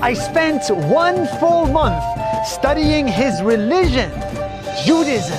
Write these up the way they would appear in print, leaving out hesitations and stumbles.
I spent 1 full month studying his religion, Judaism.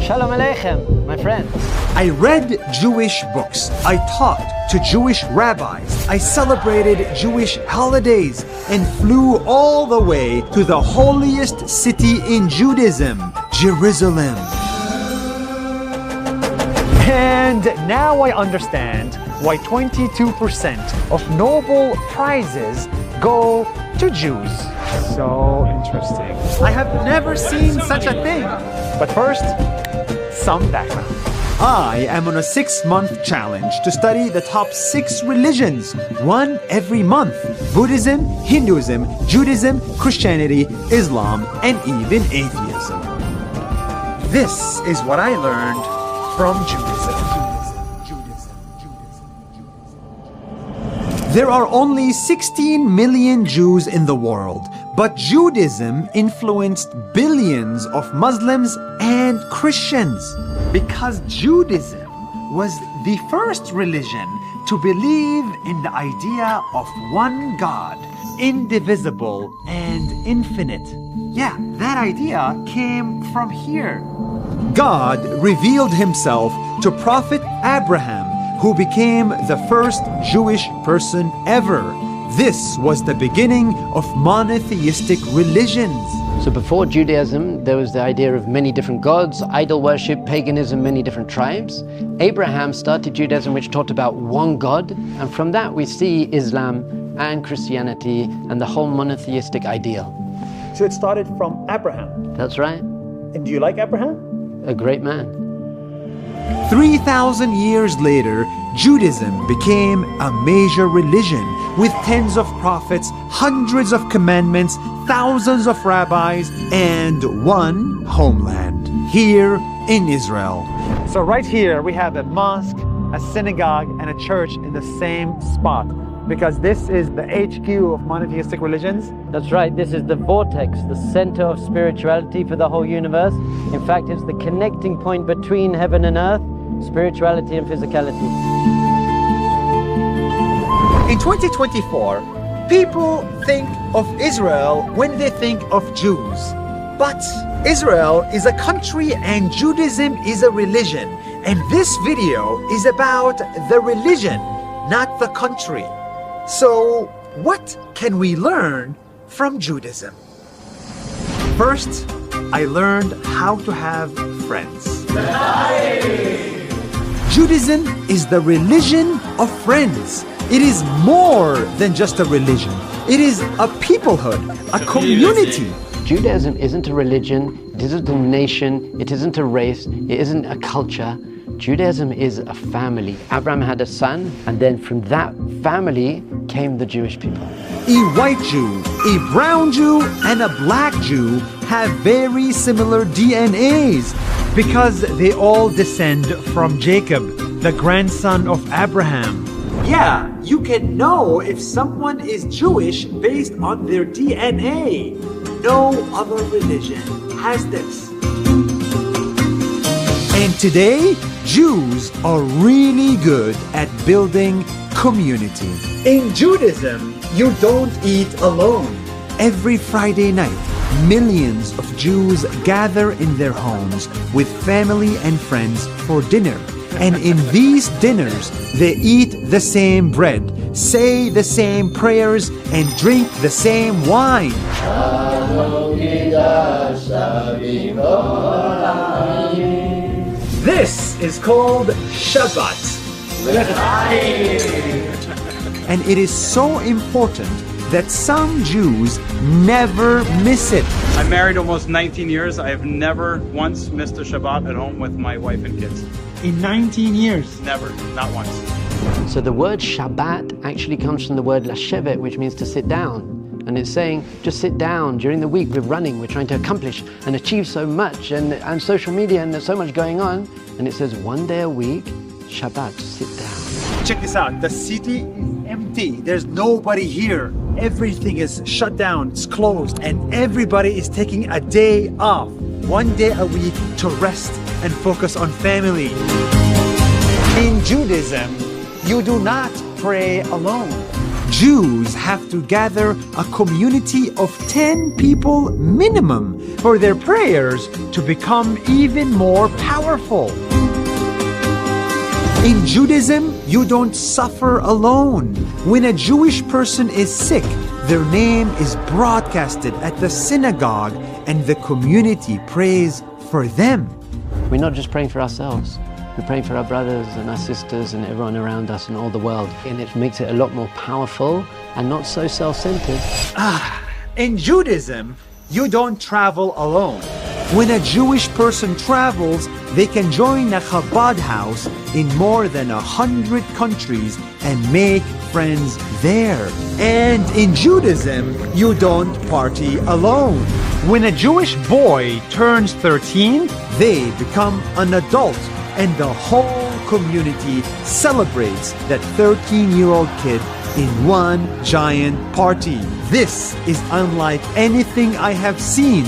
Shalom Aleichem, my friends. I read Jewish books. I taught to Jewish rabbis. I celebrated Jewish holidays and flew all the way to the holiest city in Judaism, Jerusalem. And now I understand why 22% of Nobel Prizes go to Jews. So interesting. I have never seen such a thing. But first, some background. I am on a 6-month challenge to study the top 6 religions, one every month. Buddhism, Hinduism, Judaism, Christianity, Islam, and even atheism. This is what I learned from Judaism. There are only 16 million Jews in the world, but Judaism influenced billions of Muslims and Christians. Because Judaism was the first religion to believe in the idea of one God, indivisible and infinite. Yeah, that idea came from here. God revealed himself to Prophet Abraham, who became the first Jewish person ever. This was the beginning of monotheistic religions. So before Judaism, there was the idea of many different gods, idol worship, paganism, many different tribes. Abraham started Judaism, which taught about one God, and from that we see Islam and Christianity and the whole monotheistic ideal. So it started from Abraham. That's right. And do you like Abraham? A great man. 3,000 years later, Judaism became a major religion with tens of prophets, hundreds of commandments, thousands of rabbis, and one homeland, here in Israel. So right here we have a mosque, a synagogue, and a church in the same spot, because this is the HQ of monotheistic religions. That's right, this is the vortex, the center of spirituality for the whole universe. In fact, it's the connecting point between heaven and earth, spirituality and physicality. In 2024, people think of Israel when they think of Jews. But Israel is a country and Judaism is a religion. And this video is about the religion, not the country. So, what can we learn from Judaism? First, I learned how to have friends. Judaism is the religion of friends. It is more than just a religion. It is a peoplehood, a community. Judaism isn't a religion, it isn't a nation, it isn't a race, it isn't a culture. Judaism is a family. Abraham had a son, and then from that family came the Jewish people. A white Jew, a brown Jew, and a black Jew have very similar DNAs because they all descend from Jacob, the grandson of Abraham. Yeah, you can know if someone is Jewish based on their DNA. No other religion has this. And today, Jews are really good at building community. In Judaism, you don't eat alone. Every Friday night, millions of Jews gather in their homes with family and friends for dinner. And in these dinners, they eat the same bread, say the same prayers, and drink the same wine. This is called Shabbat. And it is so important that some Jews never miss it. I'm married almost 19 years. I have never once missed a Shabbat at home with my wife and kids. In 19 years? Never, not once. So the word Shabbat actually comes from the word lashevet, which means to sit down. And it's saying, just sit down. During the week, we're running, we're trying to accomplish and achieve so much, and social media, and there's so much going on. And it says, one day a week, Shabbat, sit down. Check this out. The city is empty. There's nobody here. Everything is shut down. It's closed. And everybody is taking a day off. One day a week to rest and focus on family. In Judaism, you do not pray alone. Jews have to gather a community of 10 people minimum for their prayers to become even more powerful. In Judaism, you don't suffer alone. When a Jewish person is sick, their name is broadcasted at the synagogue and the community prays for them. We're not just praying for ourselves. We're praying for our brothers and our sisters and everyone around us in all the world. And it makes it a lot more powerful and not so self-centered. In Judaism, you don't travel alone. When a Jewish person travels, they can join a Chabad house in more than 100 countries and make friends there. And in Judaism, you don't party alone. When a Jewish boy turns 13, they become an adult, and the whole community celebrates that 13-year-old kid in one giant party. This is unlike anything I have seen.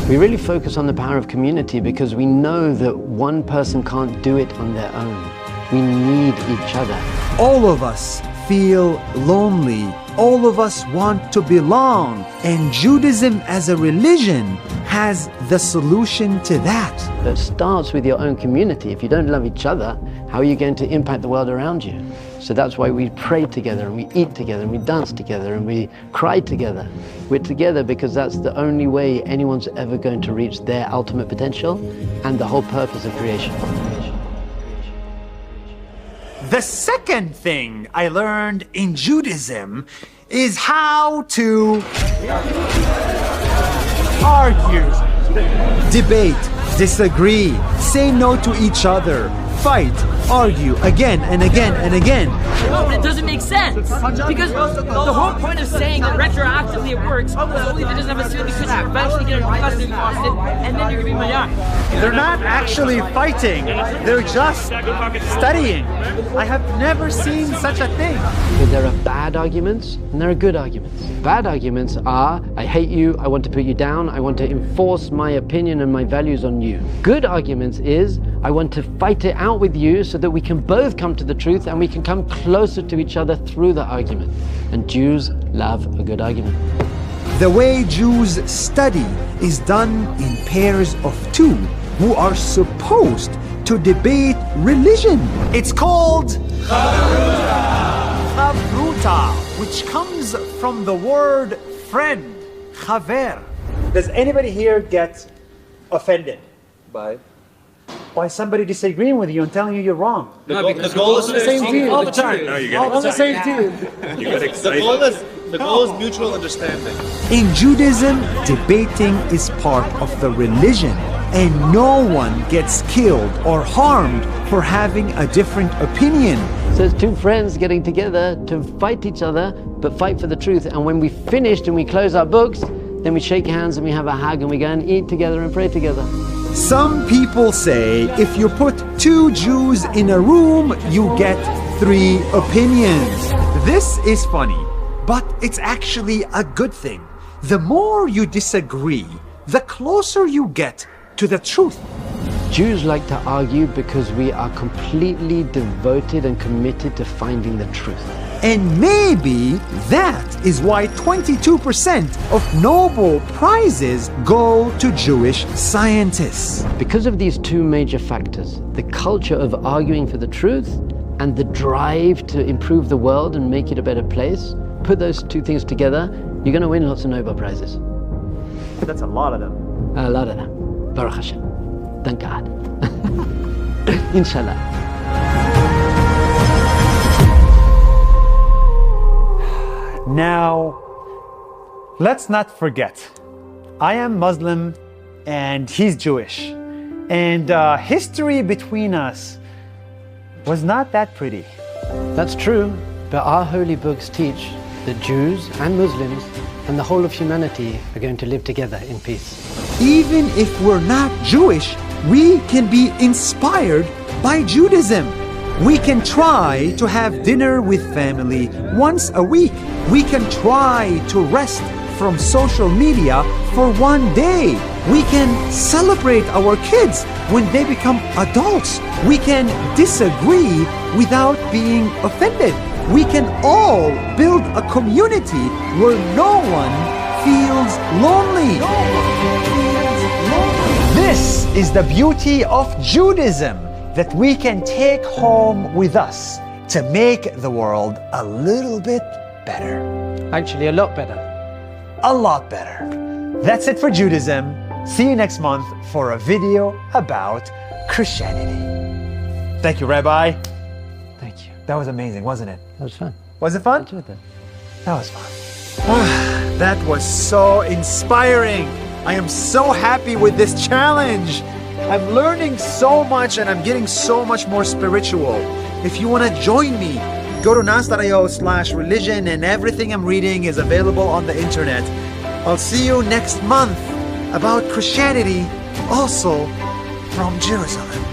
We really focus on the power of community because we know that one person can't do it on their own. We need each other. All of us feel lonely. All of us want to belong. And Judaism as a religion has the solution to that. That starts with your own community. If you don't love each other, how are you going to impact the world around you? So that's why we pray together and we eat together and we dance together and we cry together. We're together because that's the only way anyone's ever going to reach their ultimate potential and the whole purpose of creation. The second thing I learned in Judaism is how to argue, debate, disagree, say no to each other, fight, argue again and again and again. No, but it doesn't make sense. Because the whole point of saying that retroactively it works is only if it doesn't have a seal because you're eventually going to realize it exhausted and then you're going to be mayak. They're not actually fighting. They're just studying. I have never seen such a thing. But there are bad arguments and there are good arguments. Bad arguments are, I hate you, I want to put you down, I want to enforce my opinion and my values on you. Good arguments is, I want to fight it out with you so that we can both come to the truth and we can come closer to each other through the argument. And Jews love a good argument. The way Jews study is done in pairs of two who are supposed to debate religion. It's called Chavruta, which comes from the word friend, chaver. Does anybody here get offended by somebody disagreeing with you and telling you you're wrong? The goal is On the same team all the time. No, you On the same team. You get excited. The goal is mutual understanding. In Judaism, debating is part of the religion, and no one gets killed or harmed for having a different opinion. So it's two friends getting together to fight each other, but fight for the truth. And when we finished and we close our books, then we shake hands and we have a hug and we go and eat together and pray together. Some people say if you put two Jews in a room, you get three opinions. This is funny, but it's actually a good thing. The more you disagree, the closer you get to the truth. Jews like to argue because we are completely devoted and committed to finding the truth. And maybe that is why 22% of Nobel Prizes go to Jewish scientists. Because of these two major factors, the culture of arguing for the truth and the drive to improve the world and make it a better place, put those two things together, you're going to win lots of Nobel Prizes. That's a lot of them. A lot of them. Baruch Hashem. Thank God. Inshallah. Now, let's not forget, I am Muslim and he's Jewish. And history between us was not that pretty. That's true, but our holy books teach that Jews and Muslims and the whole of humanity are going to live together in peace. Even if we're not Jewish, we can be inspired by Judaism. We can try to have dinner with family once a week. We can try to rest from social media for one day. We can celebrate our kids when they become adults. We can disagree without being offended. we can all build a community where no one feels lonely. This is the beauty of Judaism that we can take home with us to make the world a little bit better. Actually, a lot better. A lot better. That's it for Judaism. See you next month for a video about Christianity. Thank you, Rabbi. Thank you. That was amazing, wasn't it? That was fun. Was it fun? I enjoyed that. That was fun. That was so inspiring. I am so happy with this challenge. I'm learning so much and I'm getting so much more spiritual. If you want to join me, go to nas.io/religion and everything I'm reading is available on the internet. I'll see you next month about Christianity, also from Jerusalem.